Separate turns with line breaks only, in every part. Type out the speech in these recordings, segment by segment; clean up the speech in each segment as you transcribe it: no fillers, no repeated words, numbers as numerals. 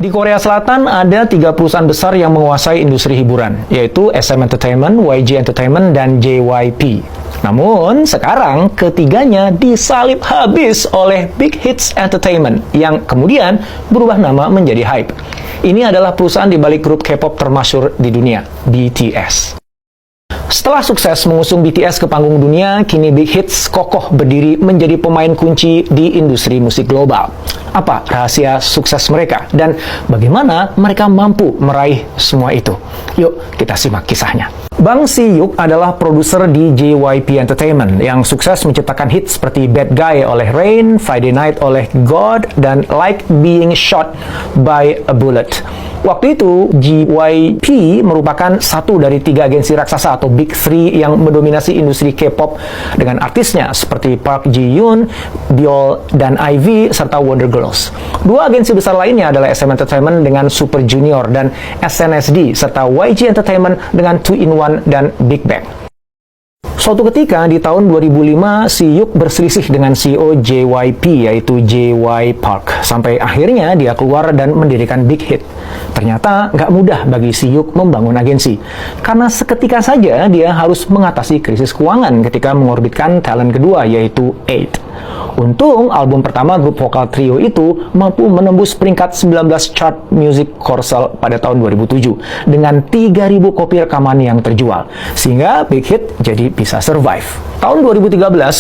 Di Korea Selatan ada 3 perusahaan besar yang menguasai industri hiburan, yaitu SM Entertainment, YG Entertainment, dan JYP. Namun, sekarang ketiganya disalib habis oleh Big Hits Entertainment yang kemudian berubah nama menjadi HYBE. Ini adalah perusahaan di balik grup K-pop termasyhur di dunia, BTS. Setelah sukses mengusung BTS ke panggung dunia, kini Big Hits kokoh berdiri menjadi pemain kunci di industri musik global. Apa rahasia sukses mereka dan bagaimana mereka mampu meraih semua itu? Yuk kita simak kisahnya. Bang Si-hyuk adalah produser di JYP Entertainment yang sukses menciptakan hits seperti Bad Guy oleh Rain, Friday Night oleh God, dan Like Being Shot by a Bullet. Waktu itu, JYP merupakan satu dari 3 agensi raksasa atau Big Three yang mendominasi industri K-pop dengan artisnya seperti Park Ji-yoon, Byeol, dan IVE, serta Wonder Girls. 2 agensi besar lainnya adalah SM Entertainment dengan Super Junior dan SNSD, serta YG Entertainment dengan 2-in-1 dan Big Bang. Suatu ketika di tahun 2005, Si-hyuk berselisih dengan CEO JYP yaitu JY Park. Sampai akhirnya dia keluar dan mendirikan Big Hit. Ternyata nggak mudah bagi Si-hyuk membangun agensi. Karena seketika saja dia harus mengatasi krisis keuangan ketika mengorbitkan talent kedua yaitu 8. Untung album pertama grup vokal trio itu mampu menembus peringkat 19 chart music Korsel pada tahun 2007 dengan 3.000 kopi rekaman yang terjual. Sehingga Big Hit jadi bisa survive. Tahun 2013,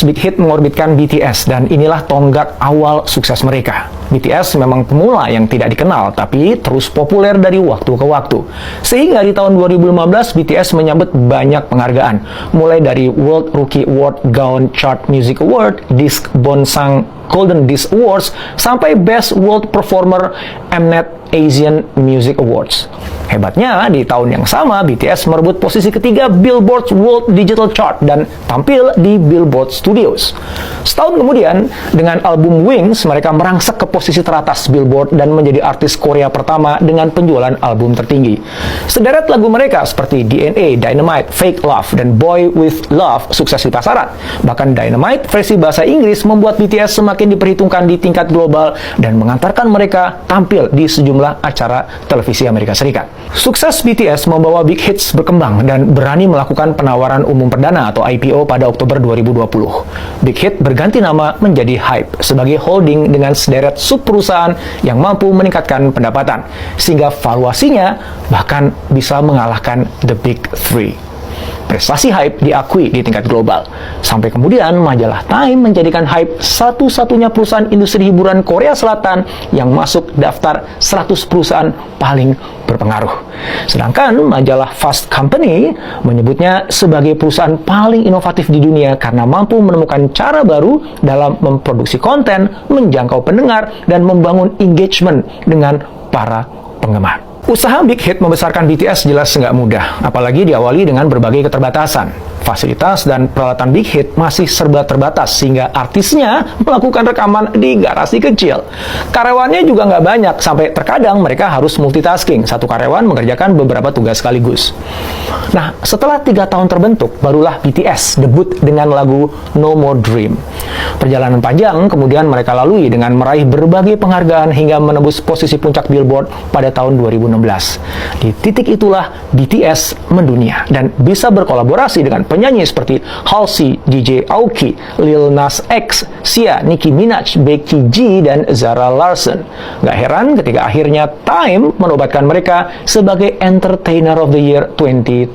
Big Hit mengorbitkan BTS dan inilah tonggak awal sukses mereka. BTS memang pemula yang tidak dikenal, tapi terus populer dari waktu ke waktu. Sehingga di tahun 2015, BTS menyambut banyak penghargaan, mulai dari World Rookie Award, Gaon Chart Music Award, Disc Bonsang Golden Disc Awards, sampai Best World Performer Mnet Asian Music Awards. Hebatnya, di tahun yang sama, BTS merebut posisi ketiga Billboard World Digital Chart dan tampil di Billboard Studios. Setahun kemudian, dengan album Wings, mereka merangsek ke posisi teratas Billboard dan menjadi artis Korea pertama dengan penjualan album tertinggi. Sederet lagu mereka seperti DNA, Dynamite, Fake Love, dan Boy With Love sukses di pasaran. Bahkan Dynamite versi bahasa Inggris membuat BTS semakin diperhitungkan di tingkat global dan mengantarkan mereka tampil di sejumlah acara televisi Amerika Serikat. Sukses BTS membawa Big Hits berkembang dan berani melakukan penawaran umum perdana atau IPO pada Oktober 2020. Big Hit berganti nama menjadi HYBE sebagai holding dengan sederet sub perusahaan yang mampu meningkatkan pendapatan, sehingga valuasinya bahkan bisa mengalahkan The Big Three. Prestasi HYBE diakui di tingkat global. Sampai kemudian majalah Time menjadikan HYBE satu-satunya perusahaan industri hiburan Korea Selatan yang masuk daftar 100 perusahaan paling berpengaruh. Sedangkan majalah Fast Company menyebutnya sebagai perusahaan paling inovatif di dunia karena mampu menemukan cara baru dalam memproduksi konten, menjangkau pendengar, dan membangun engagement dengan para penggemar. Usaha Big Hit membesarkan BTS jelas nggak mudah, apalagi diawali dengan berbagai keterbatasan. Fasilitas dan peralatan Big Hit masih serba terbatas, sehingga artisnya melakukan rekaman di garasi kecil. Karyawannya juga nggak banyak, sampai terkadang mereka harus multitasking. Satu karyawan mengerjakan beberapa tugas sekaligus. Nah, setelah 3 tahun terbentuk, barulah BTS debut dengan lagu No More Dream. Perjalanan panjang kemudian mereka lalui dengan meraih berbagai penghargaan hingga menembus posisi puncak Billboard pada tahun 2016. Di titik itulah BTS mendunia dan bisa berkolaborasi dengan penyanyi seperti Halsey, DJ Aoki, Lil Nas X, Sia, Nicki Minaj, Becky G, dan Zara Larsson. Gak heran ketika akhirnya Time menobatkan mereka sebagai Entertainer of the Year 2020.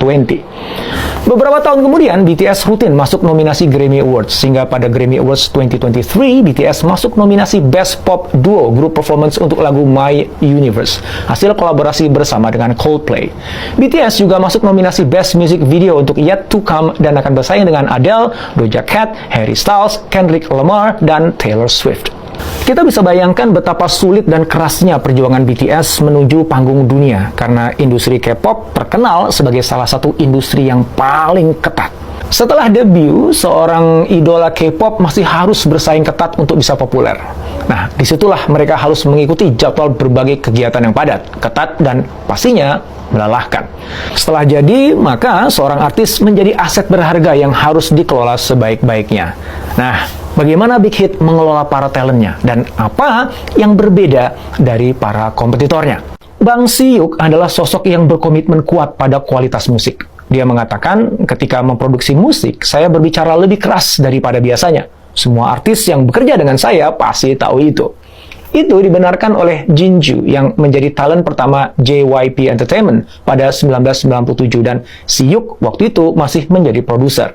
Beberapa tahun kemudian, BTS rutin masuk nominasi Grammy Awards, sehingga pada Grammy Awards 2023, BTS masuk nominasi Best Pop Duo Group Performance untuk lagu My Universe, hasil kolaborasi bersama dengan Coldplay. BTS juga masuk nominasi Best Music Video untuk Yet to Come dan akan bersaing dengan Adele, Doja Cat, Harry Styles, Kendrick Lamar, dan Taylor Swift. Kita bisa bayangkan betapa sulit dan kerasnya perjuangan BTS menuju panggung dunia karena industri K-pop terkenal sebagai salah satu industri yang paling ketat. Setelah debut, seorang idola K-pop masih harus bersaing ketat untuk bisa populer. Nah, disitulah mereka harus mengikuti jadwal berbagai kegiatan yang padat, ketat, dan pastinya melelahkan. Setelah jadi, maka seorang artis menjadi aset berharga yang harus dikelola sebaik-baiknya. Nah, Bagaimana Big Hit mengelola para talentnya dan apa yang berbeda dari para kompetitornya. Bang Siyuk adalah sosok yang berkomitmen kuat pada kualitas musik. Dia mengatakan, ketika memproduksi musik, saya berbicara lebih keras daripada biasanya. Semua artis yang bekerja dengan saya pasti tahu itu. Itu dibenarkan oleh Jinju yang menjadi talent pertama JYP Entertainment pada 1997 dan Siyuk waktu itu masih menjadi produser.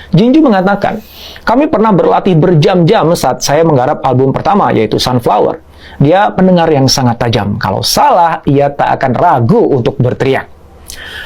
Jinju mengatakan, kami pernah berlatih berjam-jam saat saya menggarap album pertama yaitu Sunflower. Dia pendengar yang sangat tajam. Kalau salah, ia tak akan ragu untuk berteriak.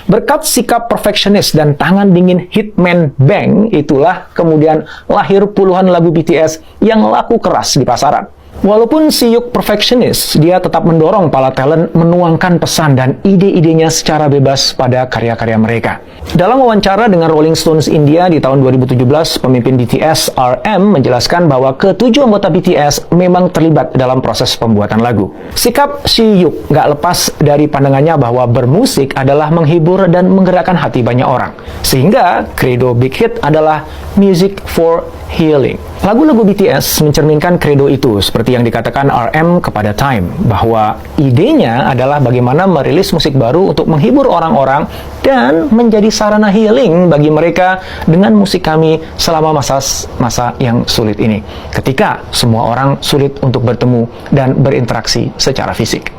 Berkat sikap perfeksionis dan tangan dingin Hitman Bang, itulah kemudian lahir puluhan lagu BTS yang laku keras di pasaran. Walaupun Siyuk perfeksionis, dia tetap mendorong para talent menuangkan pesan dan ide-idenya secara bebas pada karya-karya mereka. Dalam wawancara dengan Rolling Stones India di tahun 2017, pemimpin BTS RM menjelaskan bahwa ketujuh anggota BTS memang terlibat dalam proses pembuatan lagu. Sikap Siyuk nggak lepas dari pandangannya bahwa bermusik adalah menghibur dan menggerakkan hati banyak orang. Sehingga credo Big Hit adalah music for healing. Lagu-lagu BTS mencerminkan credo itu, seperti yang dikatakan RM kepada Time, bahwa idenya adalah bagaimana merilis musik baru untuk menghibur orang-orang dan menjadi sarana healing bagi mereka dengan musik kami selama masa yang sulit ini, ketika semua orang sulit untuk bertemu dan berinteraksi secara fisik.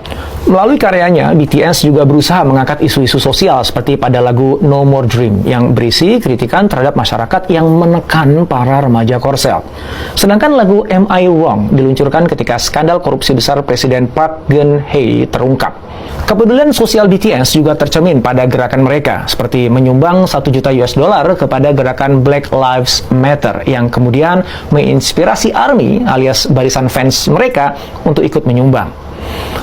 Melalui karyanya, BTS juga berusaha mengangkat isu-isu sosial seperti pada lagu No More Dream yang berisi kritikan terhadap masyarakat yang menekan para remaja Korsel. Sedangkan lagu Am I Wrong diluncurkan ketika skandal korupsi besar Presiden Park Geun-hye terungkap. Kepedulian sosial BTS juga tercermin pada gerakan mereka, seperti menyumbang $1 juta kepada gerakan Black Lives Matter yang kemudian menginspirasi ARMY alias barisan fans mereka untuk ikut menyumbang.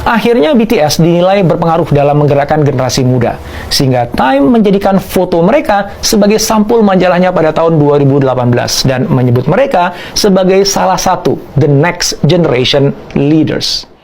Akhirnya BTS dinilai berpengaruh dalam menggerakkan generasi muda, sehingga Time menjadikan foto mereka sebagai sampul majalahnya pada tahun 2018 dan menyebut mereka sebagai salah satu The Next Generation Leaders.